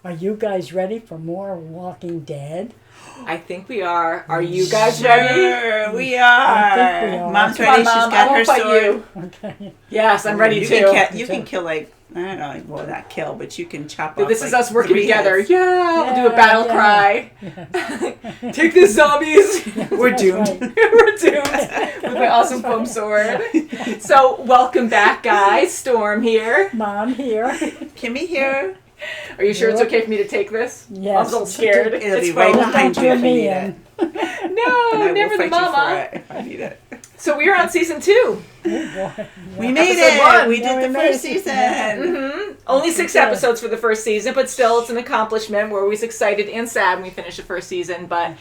Are you guys ready for more Walking Dead? I think we are. Are you guys ready? Sure, we are. I think we are. Mom's Come ready. on, Mom. She's got I her won't fight sword. you. Okay. Yes, I'm ready You too. can kill like, I don't know, well, not kill, but you can chop off. This is like, us working 3 together. heads. Yeah, we'll do a battle cry. Take this, zombies. We're That's doomed. right. We're doomed with my awesome foam sword. So, welcome back, guys. Storm here. Mom here. Kimmy here. Are you sure it's okay for me to take this? Yes. I was a little scared. It'll It's be right fine. behind Don't you do if you me need in. it. And No, I never will the fight you for mama. it if I need it. So, we're on season 2. Oh, boy. We made Episode it. 1. We Yeah, did we the made first it. season. Mm-hmm. Only 6 good. episodes for the first season, but still, it's an accomplishment. We're always excited and sad when we finish the first season. But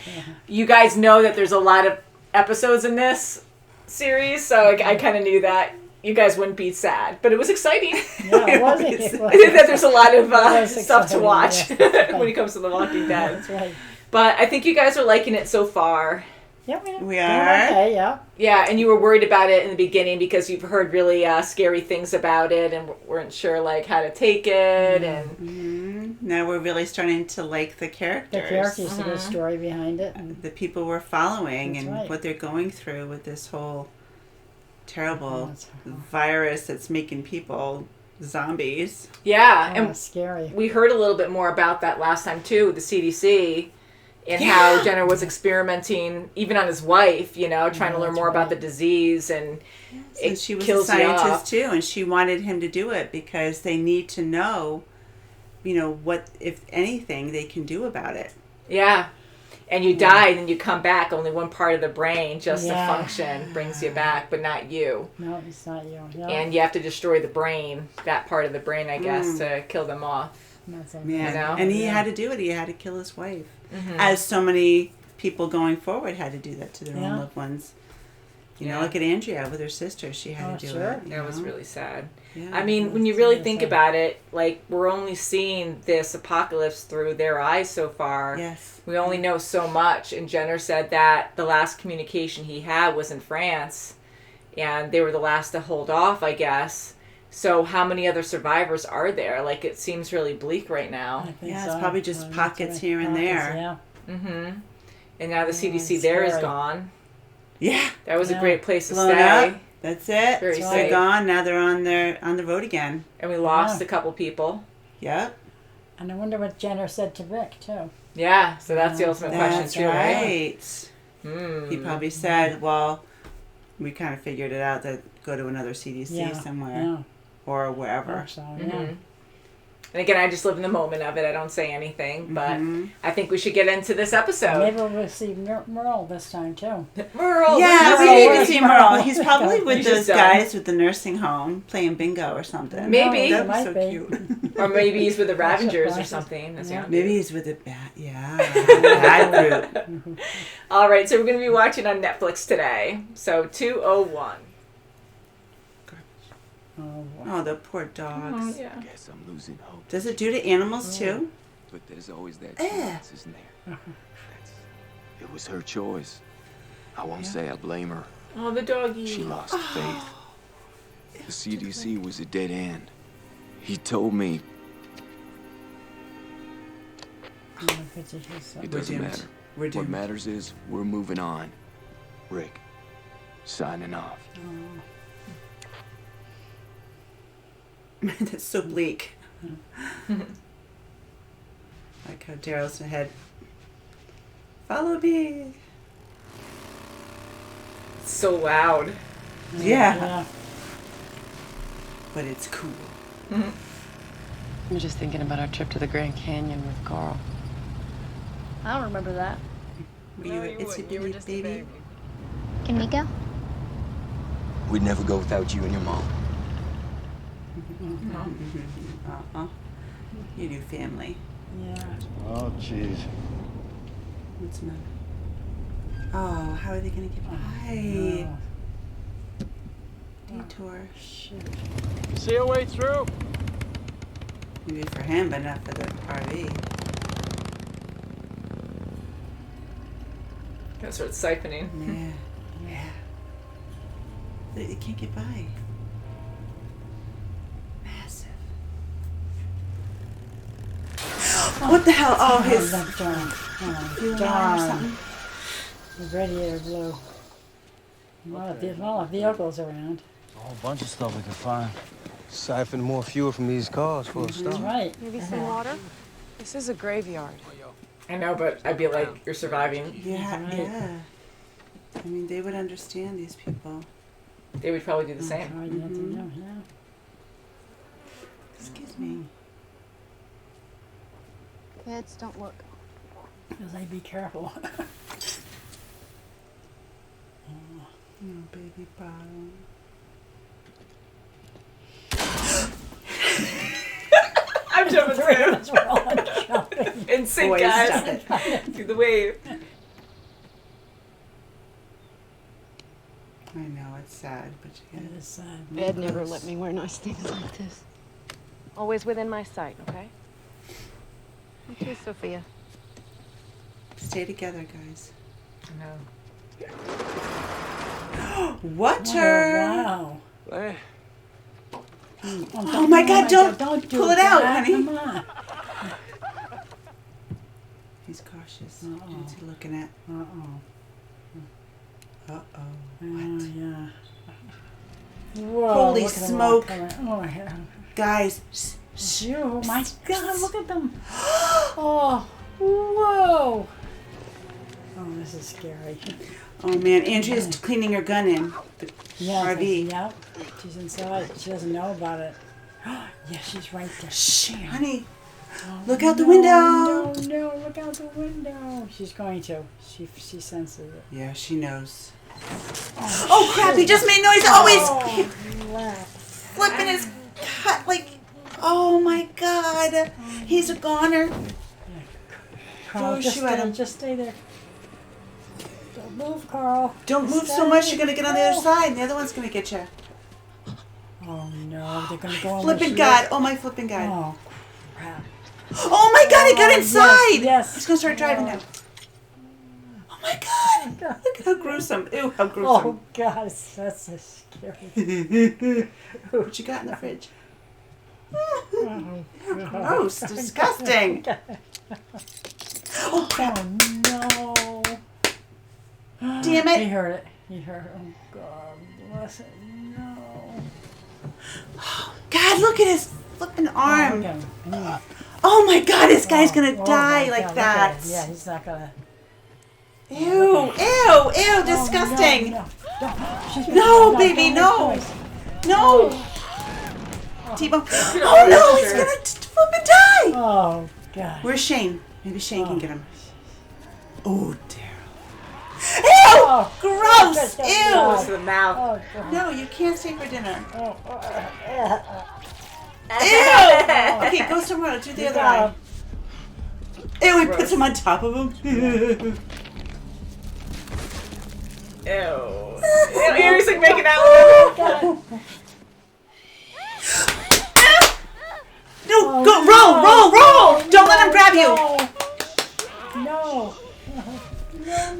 you guys know that there's a lot of episodes in this series, so I kind of knew that you guys wouldn't be sad. But it was exciting. Yeah, it was. I It was. I think that there's a lot of was stuff to exciting, watch yes, that's right. when it comes to The Walking Dead. That's right. But I think you guys are liking it so far. Yeah, We doing are. Okay, yeah. Yeah, and you were worried about it in the beginning because you've heard really scary things about it and weren't sure like how to take it. And Now we're really starting to like the characters. The characters, the story behind it. And The people we're following That's and right. what they're going through with this whole terrible That's virus that's making people zombies. yeah, oh, and scary. we heard a little bit more about that last time too, with the CDC, and how Jenner was experimenting even on his wife, trying to learn that's more about the right. disease, and it And she was a kills you off. scientist too, and she wanted him to do it because they need to know, what, if anything, they can do about it. Yeah. And you die, and then you come back. Only one part of the brain, just Yeah. the function, brings you back, but not you. No, it's not you. Yeah. And you have to destroy the brain, that part of the brain, I guess, to kill them off. That's okay. Yeah, You know? and he Yeah. had to do it. He had to kill his wife, Mm-hmm. as so many people going forward had to do that to their Yeah. own loved ones. Yeah. Look at Andrea with her sister. She had Oh, to do sure. it. That was really sad. Yeah. I mean, when you really That's think sad. about it, like, we're only seeing this apocalypse through their eyes so far. Yes. We only know so much. And Jenner said that the last communication he had was in France, and they were the last to hold off, I guess. So how many other survivors are there? Like, it seems really bleak right now. I think Yeah, so. it's probably just That's pockets right. here and Pockets, there. Yeah. Mm-hmm. And now the CDC it's there is scary. gone. Yeah. That was a Yeah. great place to Blown stay. up. That's it. Very They're safe. gone. Now they're on the road again. And we lost Yeah. a couple people. Yep. And I wonder what Jenner said to Vic, too. Yeah, so that's the ultimate question That's too, right? right. Hmm. He probably said, well, we kind of figured it out that go to another CDC Yeah. somewhere Yeah. or I wherever. hope so, Mhm. yeah. And again, I just live in the moment of it. I don't say anything, but Mhm. I think we should get into this episode. Maybe we'll see Merle this time, too. Merle, Yeah, we Merle. need to see Merle. He's probably with He's those just done. guys with the nursing home playing bingo or something. Maybe. No, That was might so be. cute. Or maybe he's with the That's Ravengers or surprising. something. That's Yeah. young. Maybe he's with the bat. Yeah, that group. All right, so we're going to be watching on Netflix today. So 201. Oh, Oh, the poor dogs. Yeah. Guess I'm losing hope. Does it do to animals too? But there's always that Eh. chance, isn't there? It was her choice. I won't say I blame her. Oh, the doggy. She lost faith. The CDC was a dead end. He told me it doesn't doomed. matter. We're What doomed. matters is we're moving on. Rick, signing off. That's so bleak. Like how Daryl's ahead. Follow me. It's so loud. Yeah. But it's cool. I'm just thinking about our trip to the Grand Canyon with Carl. I don't remember that. Were you an itsy bitty baby? Can we go? We'd never go without you and your mom. Uh-uh. You do family. Yeah. Oh, jeez. What's the matter? Oh, how are they going to get by? No. Detour. Shoot. See a way through? Maybe for him, but not for the RV. Gonna start siphoning. Yeah. Yeah. They can't get by. Massive. What the hell? Oh, Oh, his that darn. Oh, fuel line or darn. something. The radiator blew. A lot of vehicles around. A whole bunch of stuff we can find. Siphon more fuel from these cars for a That's start. right. Have you seen water? This is a graveyard. I know, but I'd be like, you're surviving. Yeah, Right. yeah. I mean, they would understand these people. They would probably do the same. Oh, you have to know, yeah. Excuse me. Kids, don't look. Because they be careful. Oh, baby bottle. I'm jumping through. That's where all I'm jumping. In sync, Boys, guys. stop it. Through the wave. I know, it's sad, but you It gotta... is sad. Ed never let me wear nice things like this. Always within my sight, okay? You too, Sophia. Stay together, guys. No. Water! Wow. Hey, Oh my God, don't do pull it out, that. honey. Come on. He's cautious. Uh-oh. What's he looking at? Uh-oh. Uh-oh. Oh, yeah. Whoa, Holy look at them all smoke. coming. Oh, my God. Guys, Oh, my God, look at them. Oh, whoa. Oh, this is scary. oh man, Andrea's cleaning her gun in the Yeah, RV. Yep. She's inside. She doesn't know about it. Yeah, she's right there. Shh, honey, Oh, look out the no, window. No, no, look out the window. She's going to. She senses it. Yeah, she knows. Oh crap, he just made noise. Oh, crap. Flipping his cut like, oh my God. He's a goner. Carl, Throw a just shoe at stay, him. just stay there. Don't move, Carl. Don't move so Stay. much, you're gonna get on the other side and the other one's gonna get you. Oh, no, they're going to go on Flipping the God, oh my flipping God. Oh, crap. Oh my God, he got Oh, inside. yes. He's gonna start driving now. Oh my God. Look how gruesome. Ew, how gruesome. Oh, God, that's so scary. What you got in the fridge? Oh, Gross, disgusting. oh, no. Damn He it. heard it. He heard it. Oh, God bless it. No. God, look at his flipping arm. Look at him. Mm. Oh my God, this guy's Oh, gonna oh die my like God, look that. at him. Yeah, he's not gonna. Ew, disgusting. Oh, no, She's No, gonna- baby, don't no. make noise. No. T-Bone. Oh no, he's gonna flipping die. Oh, God. Where's Shane? Maybe Shane can get him. Oh, Daryl. Ew! Oh, Gross! God. Ew! Close to the mouth. Oh, God. No, you can't stay for dinner. Oh, Ew! Okay, go somewhere else. Do the other got eye. Ew, he puts him on top of him. Ew. He's like making out with him. No, go, roll! Don't let him grab you. No.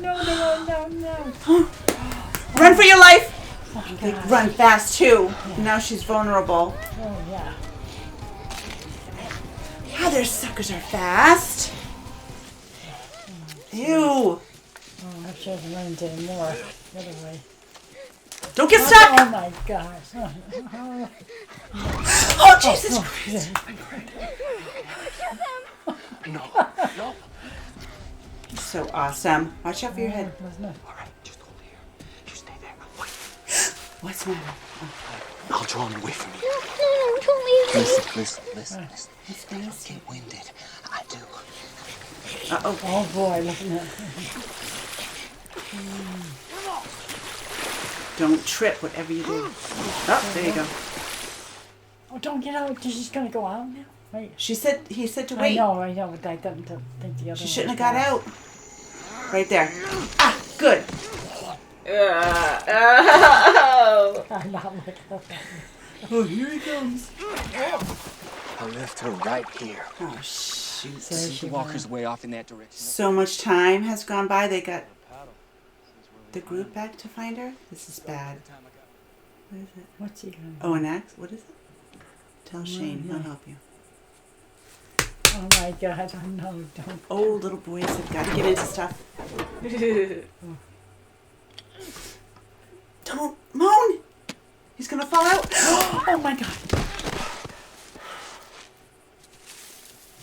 No. Run for your life. Oh, They God. run fast too. Now she's vulnerable. Oh, yeah. Ah, their suckers are fast. Ew. Oh, I hope she doesn't run into him more. The other way. Don't get Oh, stuck. my gosh. Oh, Jesus Christ. no. He's so awesome. Watch out for your head. All right, just hold here. You stay there. Wait. What's the matter? I'll draw him away from you. No, don't leave me. Listen. He's fast. Get winded. I do. Uh-oh. Oh, boy. Look at that. Don't trip, whatever you do. Oh, there you go. Oh, don't get out. She's going to go out now. Wait. He said to I wait. know, but I didn't think the other She one shouldn't was have got fast. out. Right there. Ah, good. Oh. I'm not like that. Oh, here he comes. I left her right here. Oh, shoot. There she Walker's way off in that direction. So much time has gone by. They got the group back to find her. This is bad. What is it? What's he going to do? Oh, an axe? What is it? Tell Shane. He'll help you. Oh my God! Oh, no, don't. Oh, little boys have got to get into stuff. Don't moan. He's gonna fall out. Oh my God!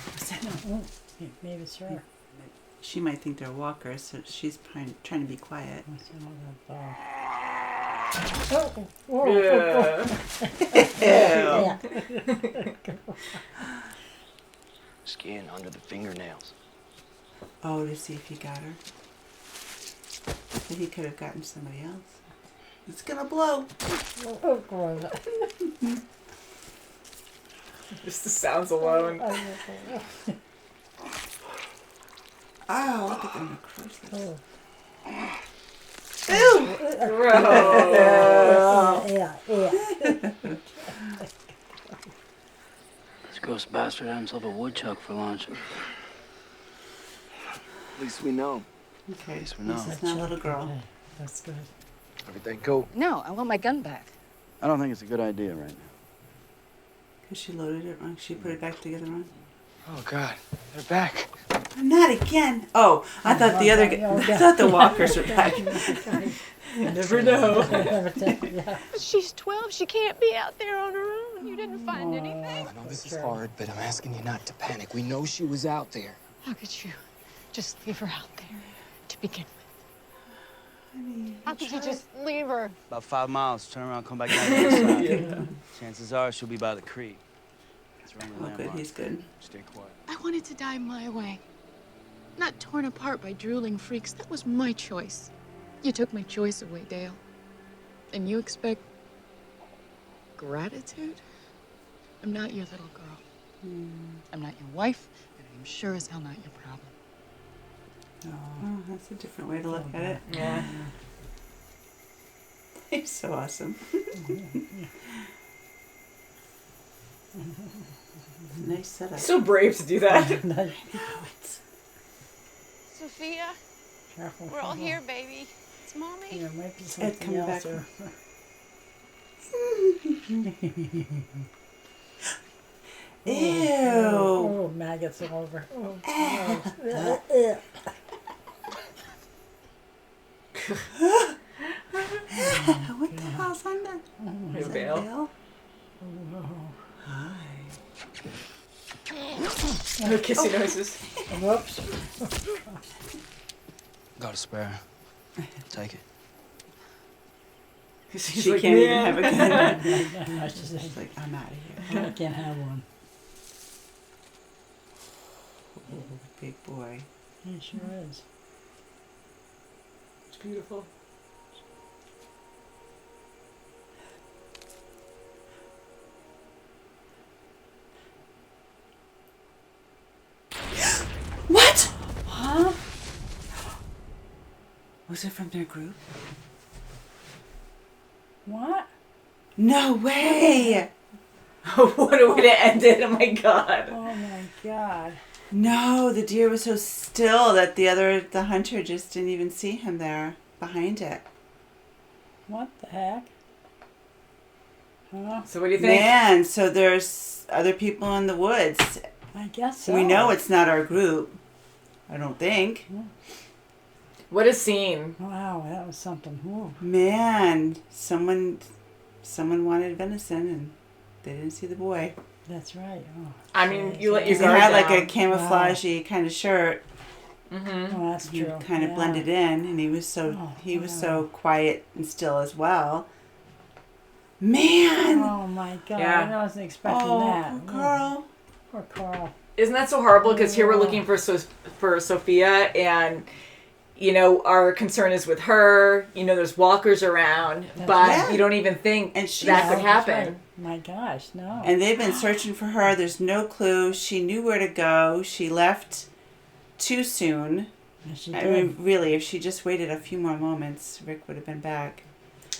What's that? Oh, maybe it's her. She might think they're walkers, so she's trying to be quiet. Oh, oh, Yeah. Skin under the fingernails. Oh, to see if he got her. But he could have gotten somebody else. It's gonna blow. Just the sounds alone. Oh, look at them necrosis. This ghost bastard had himself a woodchuck for lunch. At least we know. Okay, Yes, we know. this is not a little girl. Okay, that's good. Everything cool? No, I want my gun back. I don't think it's a good idea right now. Because she loaded it wrong. She put it back together wrong. Oh, God. They're back. Not again. Oh, I thought the other. I thought the walkers were back. You never know. Yeah. She's 12. She can't be out there on her own. You didn't find anything. I know this is hard, but I'm asking you not to panic. We know she was out there. How could you just leave her out there to begin with? How could you just leave her? About 5 miles. Turn around, come back down the other side. Chances are she'll be by the creek. That's around the Oh, good. landmark. He's good. Stay quiet. I wanted to die my way. Not torn apart by drooling freaks. That was my choice. You took my choice away, Dale. And you expect gratitude? I'm not your little girl. I'm not your wife, and I'm sure as hell not your problem. Oh, that's a different way to look at it. Yeah. He's so awesome. Nice setup. So brave to do that. Sophia, Careful. we're all here, baby. It's Mommy. Yeah, might be Ed something coming else. back. Ew. Oh, maggots all over. Oh, What the hell's on that? Is Is that Dale? Dale? Hi. No kissing noises. whoops. Got a spare. Take it. She's She like, can't even "Man." have a gun. No, she's She's like, I'm out of here. I can't have one. Oh, big boy. He sure is. It's beautiful. What? Huh? Was it from their group? What? No way! What a way to end it. Oh my God. Oh my God. No, the deer was so still that the hunter just didn't even see him there behind it. What the heck? Huh? So what do you think? Man, so there's other people in the woods. I guess so. We know it's not our group. I don't think. What a scene. Wow, that was something. Ooh. Man, someone wanted venison and they didn't see the boy. That's right. Oh, I mean, you let your He guard had like a down. camouflagey kind of shirt. Mm-hmm. oh that's He true. kind of Yeah. blended in, and he was so Oh, so quiet and still as well. Man, Oh my God. Yeah. I wasn't expecting oh, that. poor Carl. Poor Carl. Isn't that so horrible? Because here we're looking for Sophia, and you know our concern is with her. You know, there's walkers around, but Yeah. you don't even think And she- that could Oh, that's happen. right. My gosh, no. And they've been searching for her. There's no clue. She knew where to go. She left too soon. And she I did. mean, really, if she just waited a few more moments, Rick would have been back.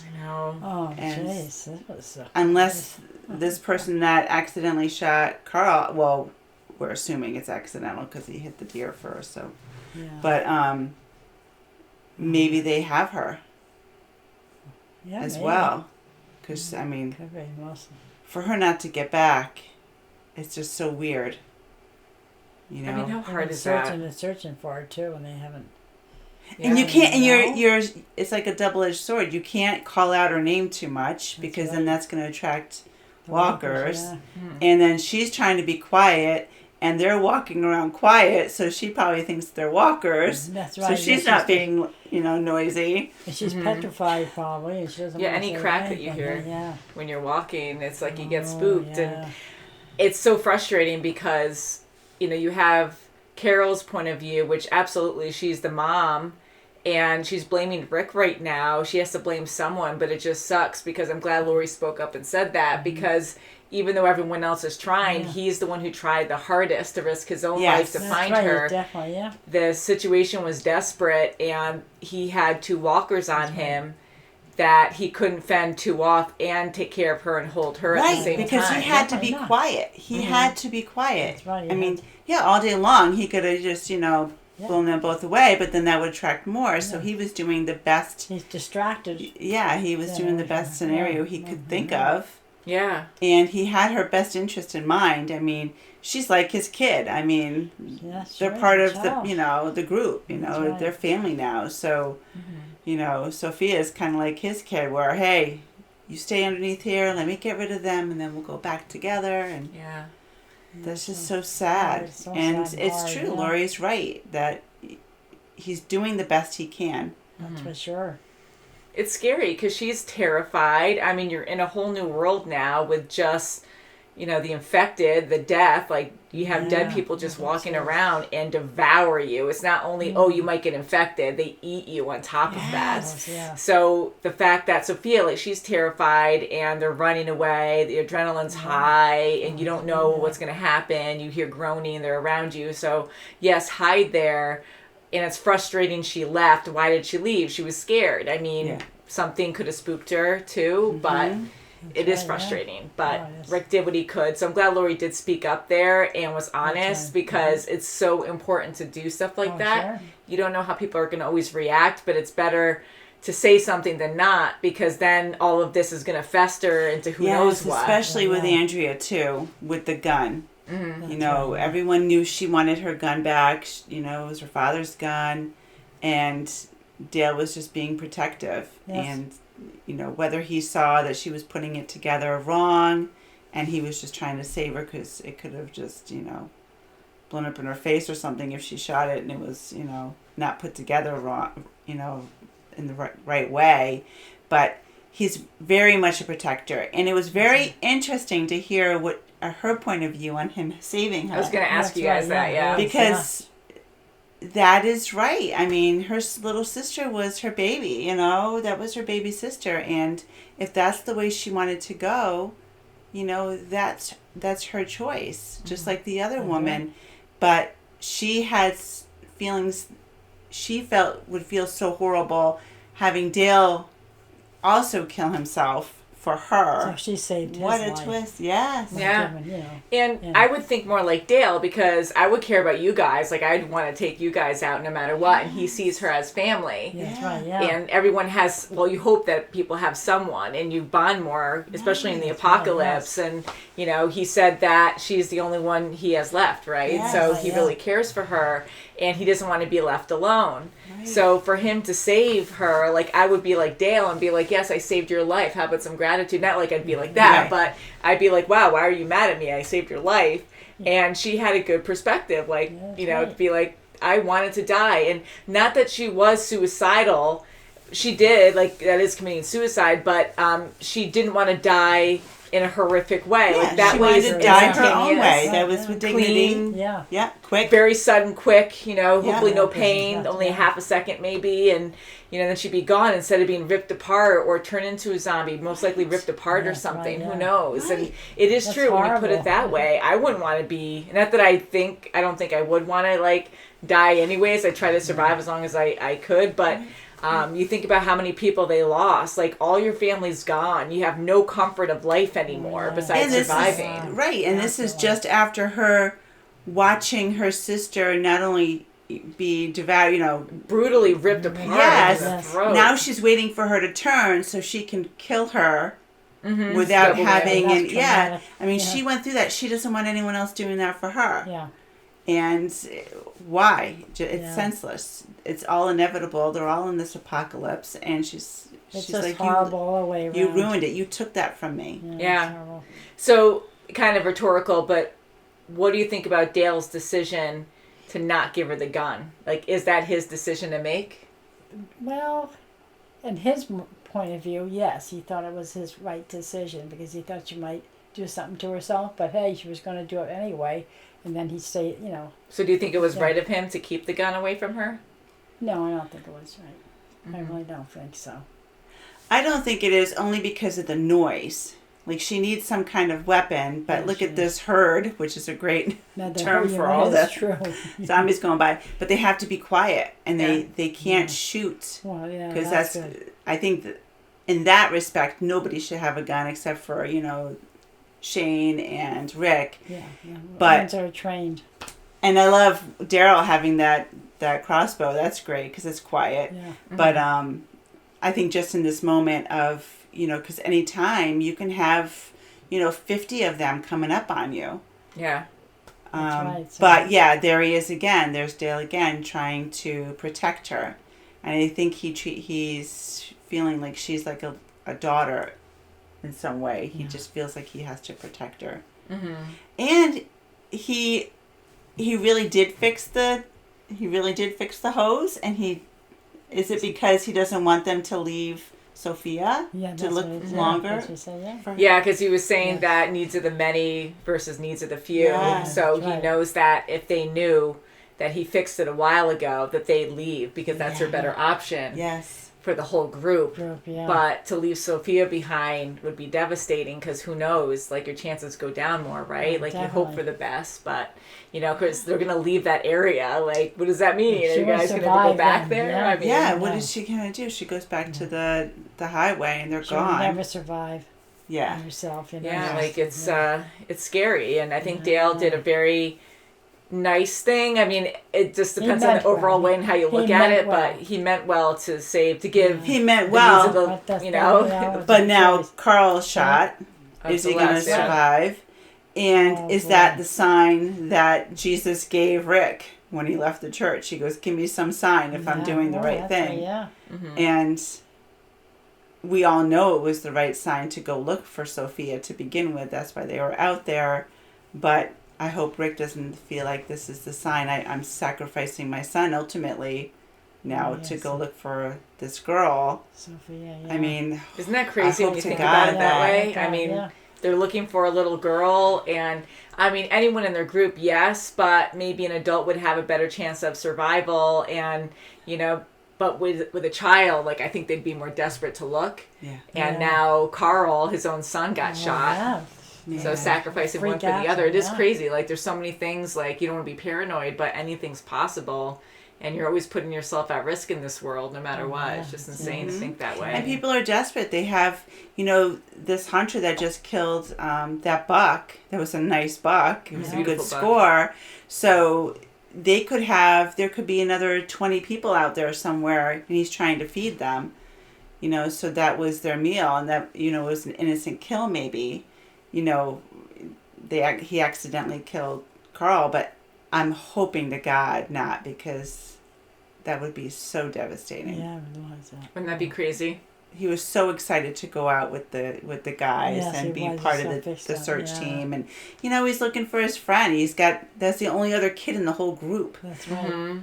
I know. Oh, and- jeez. That was Unless this person that accidentally shot Carl, well, we're assuming it's accidental because he hit the deer first. So, yeah. but maybe they have her yeah, as maybe. well. Because I mean, Could be, mostly. for her not to get back, it's just so weird. You know, I mean, how hard And is that? they're searching for it too, and they haven't. and you Yeah. can't. And No. you're. It's like a double-edged sword. You can't call out her name too much because then right. that's going to attract The walkers. yeah. And then she's trying to be quiet, and they're walking around quiet, so she probably thinks they're walkers. That's So right. she's yeah, not being, noisy. And she's petrified probably, and she doesn't. Yeah, wanna any say crack that you anything. hear. Yeah. When you're walking, it's like you get Oh, spooked, yeah. and it's so frustrating because you have Carol's point of view, which absolutely she's the mom, and she's blaming Rick right now. She has to blame someone, but it just sucks because I'm glad Lori spoke up and said that because even though everyone else is trying, he's the one who tried the hardest to risk his own life to That's find right, her. Definitely, yeah. The situation was desperate, and he had 2 walkers on him that he couldn't fend 2 off and take care of her and hold her at the Right, same because time. he had to be Yeah. quiet. He had to be quiet. That's right, I he mean, had yeah, all day long he could have just, blown them both away, but then that would attract more. So he was doing the best. He's distracted. Yeah, he was doing the best scenario he could think of. Yeah. And he had her best interest in mind. I mean, she's like his kid. I mean, Yeah, they're sure, part of child. the group. right. They're family now. So, Sophia is kind of like his kid, where hey, you stay underneath here. Let me get rid of them, and then we'll go back together. And Yeah. that's just so sad. It's so And sad it's hard, true. yeah. Lori's right that he's doing the best he can. That's for sure. It's scary because she's terrified. I mean, you're in a whole new world now with just, the infected, the death. Like, you have dead Yeah. people just walking around and devour you. It's not only, oh, you might get infected, they eat you on top of that. Yes, yeah. So the fact that Sophia, like, she's terrified and they're running away, the adrenaline's high, and you don't know what's going to happen. You hear groaning, they're around you. So, yes, hide there. And it's frustrating she left. Why did she leave? She was scared. I mean, something could have spooked her too, but it is right, frustrating. But Oh, yes. Rick did what he could. So I'm glad Lori did speak up there and was honest right. because it's so important to do stuff like Oh, that. sure. You don't know how people are going to always react, but it's better to say something than not because then all of this is going to fester into who knows what. Especially with Yeah. Andrea too, with the gun. That's right. Everyone knew she wanted her gun back. It was her father's gun, and Dale was just being protective. Yes. And whether he saw that she was putting it together wrong, and he was just trying to save her because it could have just blown up in her face or something if she shot it and it was not put together wrong, in the right way. But he's very much a protector, and it was very interesting to hear what her point of view on him saving her. I was going to ask That's you guys right, that, yeah. yeah. Because that is right. I mean, her little sister was her baby, that was her baby sister. And if that's the way she wanted to go, that's her choice, just like the other woman. But she had feelings she felt would feel so horrible having Dale also kill himself for her. So she saved his What a life. twist. Yes. Yeah. And Yeah. I would think more like Dale because I would care about you guys. Like, I'd want to take you guys out no matter what. And he sees her as family. Yeah, that's right, yeah. And everyone has, well, you hope that people have someone and you bond more, especially in the Yes, apocalypse. And, he said that she's the only one he has left, right? Yes, so he yeah. really cares for her and he doesn't want to be left alone. So for him to save her, like, I would be like Dale and be like, yes, I saved your life. How about some gratitude? Not like I'd be like that, Right. but I'd be like, wow, why are you mad at me? I saved your life. And she had a good perspective, like, Yeah, to be like, I wanted to die. And not that she was suicidal. She did, like, that is committing suicide, but she didn't want to die in a horrific way. Yeah, like, that she way wanted is to die her own instantaneous. way. That was with dignity. Clean. Yeah. Yeah, quick. Very sudden, quick, hopefully no Yeah, pain, yeah, only yeah. half a second maybe, and, then she'd be gone instead of being ripped apart or turned into a zombie, most likely ripped apart or That's something, right, who yeah. knows? And Right. it is That's true when you put it horrible. that way. I wouldn't want to be, not that I don't think I would want to, like, die anyways. I try to survive as long as I could, but... you think about how many people they lost. Like, all your family's gone. You have no comfort of life anymore besides And this surviving. is right, and this is just after her watching her sister not only be devoured, Brutally ripped apart. Yes. in the Yes. throat. now she's waiting for her to turn so she can kill her without Double having That's and traumatic. I mean Yeah. she went through that. She doesn't want anyone else doing that for her. Yeah. And why? It's Yeah. senseless. It's all inevitable. They're all in this apocalypse, and she's It's like, just horrible all the way around. you ruined it. You took that from me. Yeah. It's horrible. So, kind of rhetorical, but what do you think about Dale's decision to not give her the gun? Like, is that his decision to make? Well, in his point of view, yes, he thought it was his right decision because he thought she might do something to herself. But hey, she was going to do it anyway, and then he'd say, So, do you think it was Yeah. right of him to keep the gun away from her? no, I don't think it was right. I really don't think so. I don't think it is, only because of the noise. Like, she needs some kind of weapon, but Yeah, look she at this herd, which is a great No, term for right, all that's the true. zombies going by. But they have to be quiet, and Yeah. they can't shoot. Well, yeah, Because that's that's, good. I think that in that respect, nobody should have a gun except for, Shane and Rick. Yeah, but- ones are trained. And I love Daryl having that crossbow. That's great because it's quiet. Yeah, But I think just in this moment of, because any time you can have, 50 of them coming up on you. Yeah. That's right, so- But yeah, there he is again. There's Dale again trying to protect her. And I think he's feeling like she's like a daughter in some way. He just feels like he has to protect her. Mm-hmm. And he really did fix the hose, and is it because he doesn't want them to leave Sophia yeah, to that's look what it- longer? Yeah, that's what he said, yeah. for her? Yeah, because he was saying Yeah. that needs of the many versus needs of the few. Yeah, So that's he right. knows that if they knew that he fixed it a while ago, that they'd leave because that's their better option Yes. for the whole group. Yeah. But to leave Sophia behind would be devastating because who knows, like your chances go down more, right? Yeah, like you hope definitely. for the best, but because they're going to leave that area. Like, what does that mean? She Are you won't guys going to survive go back then, there? yeah. I mean, Yeah, what Yeah. is she gonna do? She goes back to the highway, and they're She'll gone. never survive Yeah. herself, Yeah, like it's yeah. it's scary, and I think Dale did a very nice thing. I mean, it just depends on meant the overall well. way and how you He look at meant it, well. but he meant well to give He meant the needs of well, But that's the, the- but now choice. Carl's shot. of Is he going to Celeste, yeah. survive? And Oh, is boy. that the sign that Jesus gave Rick when he left the church? He goes, "Give me some sign if I'm Yeah, doing the well, right that's thing." Yeah. And we all know it was the right sign to go look for Sophia to begin with. That's why they were out there. But I hope Rick doesn't feel like this is the sign. I'm sacrificing my son ultimately now Oh, to yes. go look for this girl. Sophia, yeah. I mean, Isn't that crazy I when hope you to think God about it that that- way? God, I mean, yeah. they're looking for a little girl, and I mean, anyone in their group, yes, but maybe an adult would have a better chance of survival, and but with a child, like I think they'd be more desperate to look. yeah. And Yeah. now Carl, his own son, got Oh, shot. yeah. So Yeah. sacrificing one Freak for the out, other, it is yeah. crazy. Like there's so many things, like you don't want to be paranoid, but anything's possible, and you're always putting yourself at risk in this world, no matter what. yeah, It's just insane to think that way. And people are desperate. They have, this hunter that just killed that buck. That was a nice buck. It was a good Beautiful buck. score. So there could be another 20 people out there somewhere, and he's trying to feed them. So that was their meal, and that, was an innocent kill maybe. He accidentally killed Carl, but I'm hoping to God not, because that would be so devastating. Yeah, I realize that. Wouldn't that be crazy? He was so excited to go out with the guys Yes, and he be was. part He's of so the fixed search up, yeah. team, and he's looking for his friend. That's the only other kid in the whole group. That's right.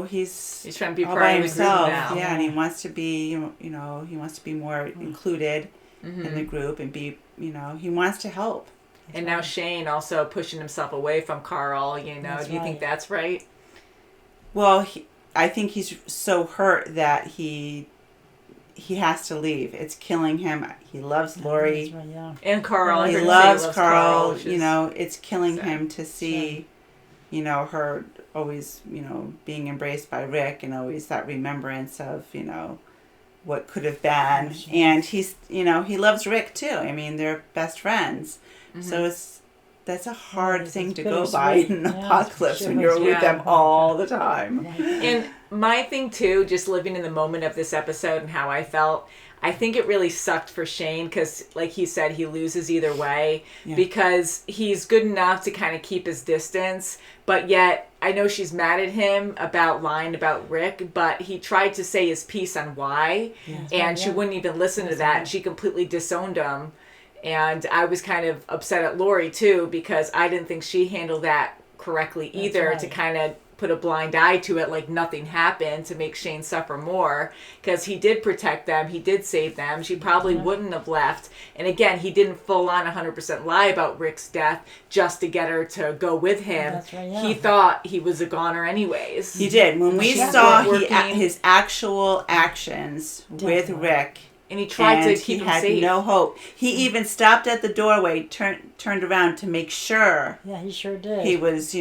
He's trying to be all part by of the group himself. now. Yeah, and he wants to be he wants to be more included in the group and be he wants to help. And now Shane also pushing himself away from Carl. Do you That's think right. that's right? Well, I think he's so hurt that he has to leave. It's killing him. He loves Lori. That's right, yeah. And Carl. I He heard him say loves he Carl. which is It's killing sad. him to see, her always, being embraced by Rick, and always that remembrance of, what could have been. Sure. And he's, he loves Rick too. I mean, they're best friends. So that's a hard it's thing to go by bittersweet. in an Yeah, apocalypse sure when you're is. with Yeah. them all the time. And my thing too, just living in the moment of this episode and how I felt, I think it really sucked for Shane because, like he said, he loses either way Yeah. because he's good enough to kind of keep his distance, but yet I know she's mad at him about lying about Rick, but he tried to say his piece on why, and she wouldn't even listen to that, and she completely disowned him. And I was kind of upset at Lori too because I didn't think she handled that correctly either, to kind of put a blind eye to it like nothing happened to make Shane suffer more, because he did protect them, he did save them. She probably wouldn't have left, and again, he didn't full on 100% lie about Rick's death just to get her to go with him. That's right, yeah. He thought he was a goner anyways. He did. When we She's saw working. his actual actions with Rick, and he tried to and keep he him had safe. no hope. He even stopped at the doorway, turned around to make sure Yeah, he sure did. he was,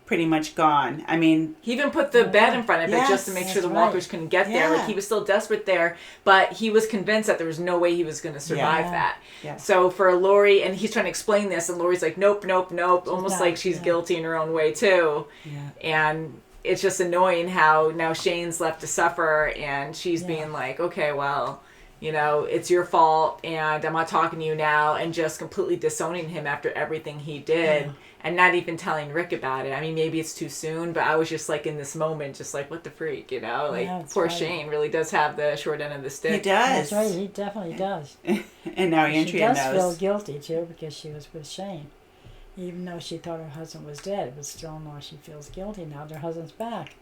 pretty much gone. I mean, He even put the bed in front of it just to make Yes, sure the that's walkers right. couldn't get there. Like, Yeah. he was still desperate there, but he was convinced that there was no way he was going to survive Yeah. that. Yeah. So for Lori, and he's trying to explain this, and Lori's like, nope, nope, nope, almost not, like she's yeah. guilty in her own way too. Yeah. And it's just annoying how now Shane's left to suffer, and she's being like, okay, well, it's your fault, and I'm not talking to you now, and just completely disowning him after everything he did, and not even telling Rick about it. I mean, maybe it's too soon, but I was just like in this moment, just like, what the freak, Like, that's poor right. Shane really does have the short end of the stick. He does. That's right, he definitely does. And now She Andrea does feel knows. guilty too because she was with Shane. Even though she thought her husband was dead, but still now she feels guilty now their husband's back.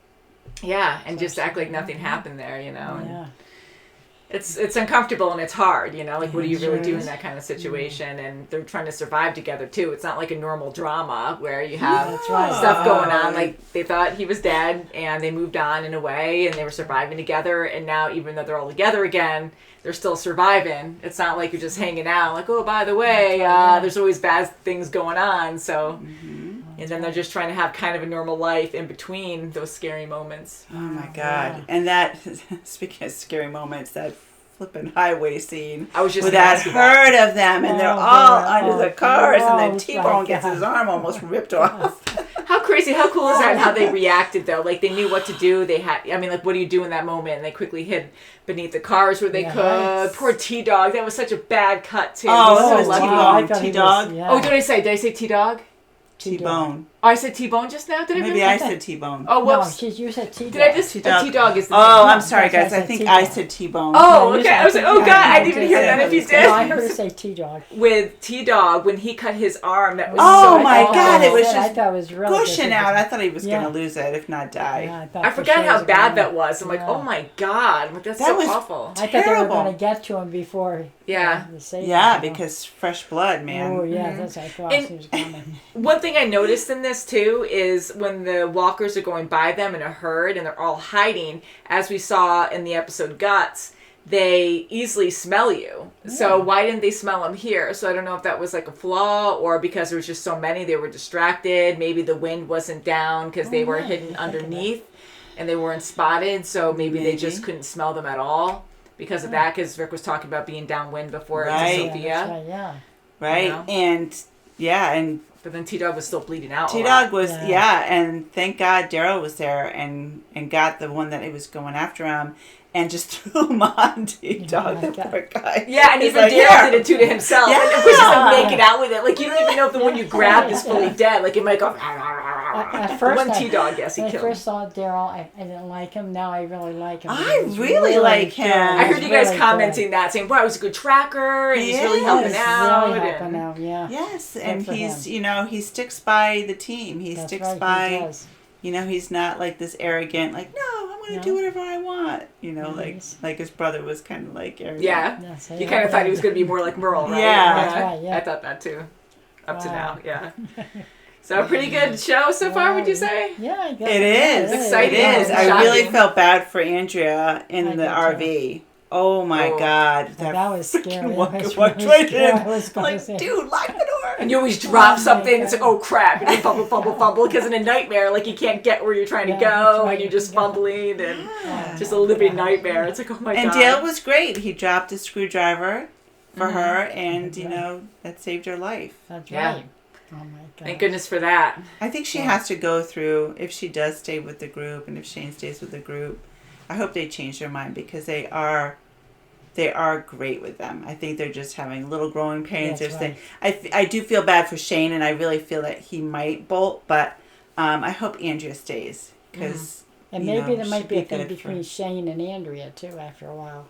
Yeah, and So just act like she- nothing happened there, and Yeah. it's uncomfortable and it's hard, like what do you really sure do in is. that kind of situation? And they're trying to survive together too. It's not like a normal drama where you have That's right. stuff going on. Like, they thought he was dead and they moved on in a way and they were surviving together, and now even though they're all together again, they're still surviving. It's not like you're just hanging out like, oh, by the way, there's always bad things going on, so and then they're just trying to have kind of a normal life in between those scary moments. Oh my God. Yeah. And that, speaking of scary moments, that flipping highway scene I was just with gonna that ask you that. herd of them, and they're Oh, all yeah. under the Oh, cars, and then oh, T-Bone my gets his God. arm almost ripped off. How crazy, how cool is that, and how they reacted though? Like, they knew what to do. They had, I mean, like, what do you do in that moment? And they quickly hid beneath the cars where they Yes. could. Poor T-Dog, that was such a bad cut too. Oh, He's it so was lucky. T-Bone. I thought he was- T-Dog? yeah. Oh, did I say T-Dog? T-Bone. Oh, I said T-Bone just now? Did I Maybe really? I said T-Bone. Oh, No, whoops. you said T-Dog. Did I just... T-Dog. T-Dog is the Oh, name. I'm sorry, That's guys. why I I said think T-Bone. I said T-Bone. Oh, you okay. said I was like, oh, T-Dog. God, I No, didn't I hear said that if you T-Dog. No, I did. heard her say T-Dog. With T-Dog, when he cut his arm, that was Oh so my awful. God, it was I just thought it was really pushing out. I thought he was Yeah. going to lose it, if not die. Yeah, thought I for forgot sure how it bad gonna- that was. I'm like, Yeah. oh my God. I'm like, that's That so was- awful. I thought they were terrible. going to get to him before. Yeah. The saving Yeah, him. because fresh blood, man. Oh yeah, that's what I thought And- he was coming. One thing I noticed in this too is when the walkers are going by them in a herd and they're all hiding, as we saw in the episode Guts, they easily smell you. So why didn't they smell them here? So I don't know if that was like a flaw or because there was just so many they were distracted. Maybe the wind wasn't down because they were yeah, hidden think of that. underneath and they weren't spotted. So maybe they just Maybe. couldn't smell them at all because of that. Because Rick was talking about being downwind before Right. to Yeah, Sophia. that's right, yeah. Right? You know? And, yeah, and But then T-Dog was still bleeding out. a T-Dog lot. was, Yeah. yeah, and thank God Daryl was there and got the one that he was going after him and just threw him on T-Dog, my the God. poor guy. Yeah, and He's even like, Daryl "Here." did it too to himself. Yeah. And of course, he's like making out with it. Like, you don't even know if the one you grabbed is fully Yeah. dead. Like, it might go. At The first, one T-Dog, yes, he when I killed him. first saw Daryl, I didn't like him. Now I really like him. I He's really like him. good. I heard He's you guys really commenting good. that, saying, "Wow, he's a good tracker, and he's really Yes. helping He's out." really and- helping out, yeah. Yes, and for he's, him. he sticks by the team. He That's sticks right, by, he does. he's not like this arrogant, like, no, I'm going to No. do whatever I want. Nice. Like his brother was kind of like arrogant. Yeah, Yes, you kind of thought he was going to be more like Merle, right? Yeah. That's right, yeah. I thought that too, up to Wow. now. Yeah. So a pretty good show so far, would you say? Yeah, I guess It is. exciting. It is. I Shocking. really felt bad for Andrea in I the did, RV. Oh my Oh. God. That was freaking scary. walk That was walked really right scary. in. I was gonna Like, say. dude, lock the door. And you always drop my something, and it's like, God. oh crap, and you fumble, because in a nightmare, like, you can't get where you're trying to Yeah, go, that's right. and you're just Yeah. fumbling, and Yeah. just a living nightmare. It's like, oh my And God. Dale was great. He dropped a screwdriver for Mm-hmm. her, and, That's right. that saved her life. That's Yeah. right. Oh my God. Thank goodness for that. I think she has to go through, if she does stay with the group, and if Shane stays with the group, I hope they change their mind because they are they are great with them. I think they're just having little growing pains. That's They're I do feel bad for Shane, and I really feel that he might bolt, but I hope Andrea stays because And maybe there might she'd be a be thing good between for- Shane and Andrea too after a while.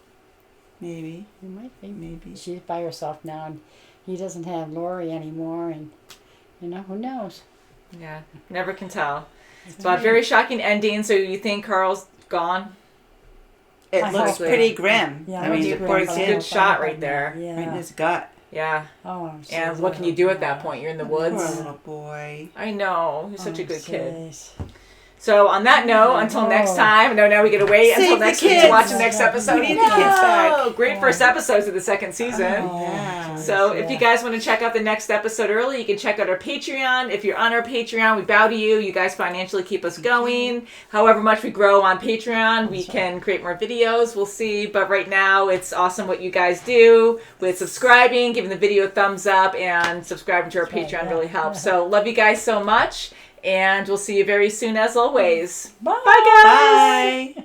maybe. It might be. Maybe. She's by herself now, and he doesn't have Lori anymore, and who knows? Yeah, never can tell. So a very shocking ending. So you think Carl's gone? It I looks hope- pretty grim. Yeah, I mean, it's the grim, poor but it's a kid good shot right there. right in Yeah. his gut. Yeah. Oh, I'm so And what can you do at that point? You're in the Poor woods. little boy. I know. He's such a Oh, good kid. jeez. So on that note, until next Oh. time. No, now we get to wait Save until the next week to kids. watch the next episode. We need the kids back. No! Great first episodes of the second season. Oh, Yeah. So if you guys want to check out the next episode early, you can check out our Patreon. If you're on our Patreon, we bow to you. You guys financially keep us going. However much we grow on Patreon, we can create more videos. We'll see. But right now, it's awesome what you guys do with subscribing, giving the video a thumbs up, and subscribing to our right, Patreon yeah. really helps. So love you guys so much. And we'll see you very soon as always. Bye. Bye, guys. Bye.